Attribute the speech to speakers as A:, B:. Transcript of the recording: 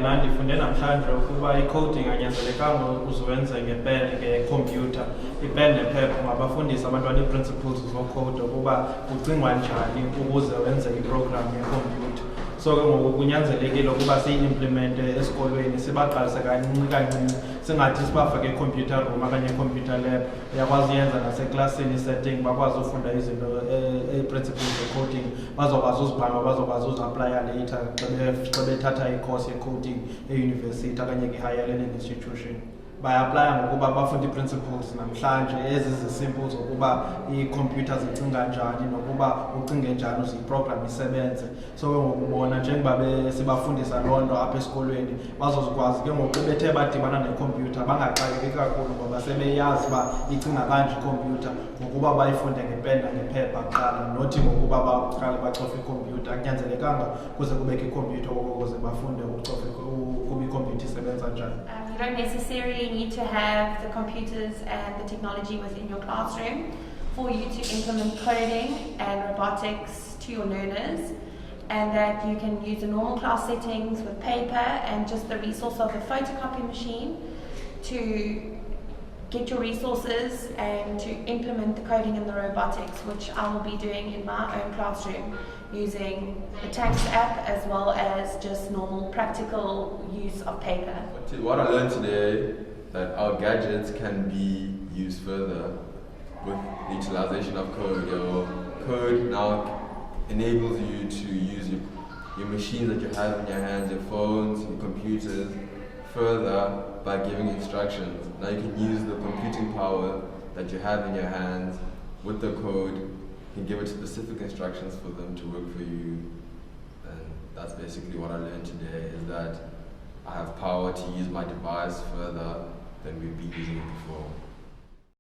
A: mna ndifunde namhlanje ukuba i-coding anyanzelekanga uzuwenze ngekhompyutha. Ipen nephepha ungabafundisa abantwana ii-principles zocode ukuba kucingwa njani ukuze wenze iprogram yekhompyutha. So ke ngoku kunyanzelekile ukuba siyi-implemente esikolweni, sibaqalise kancinci kancinci, singathi sibafake i-computer room okanye i-computer lab. Uyakwazi uyenza naseklasini isetting, bakwazi ufunda izinto ii-principles ze-coding, bazokwazi uzibamba, bazokwazi uzi-aplya later xa bethatha i-course ye-coding eyunivesithi okanye kwi-higher learning institution. Bayaplaya ngokuba bafunda ii-principles namhlanje ezi zisimple zokuba iikhompyutha zicinga njani nokuba ucinge njani uze iprogram isebenze. So ke ngokubona njengoba sibafundisa loo nto apha esikolweni, bazokwazi ke ngoku bethe badibana nekhompyutha bangaxakeki kakhulu ngoba sebeyazi uba icinga kanje ikhompyutha ngokuba bayifunde ngepeni nangephepha kuqala, nothi ngokuba baqale bacofe ikhompyutha. Akunyanzelekanga kuze kubekho ikhompyutha ukuze bafunde ukucofa ukuba ikhompyutha isebenza njani.
B: You don't necessarily need to have the computers and the technology within your classroom for you to implement coding and robotics to your learners, and that you can use the normal class settings with paper and just the resource of a photocopy machine to get your resources and to implement the coding and the robotics, which I will be doing in my own classroom using the TAX app as well as just normal practical use of paper.
C: What I learned today, that our gadgets can be used further with the utilization of code. Your code now enables you to use your machines that you have in your hands, your phones, your computers, further by giving instructions. Now you can use the computing power that you have in your hands with the code. You can give it specific instructions for them to work for you. And that's basically what I learned today, is that I have power to use my device further than we've been using it before.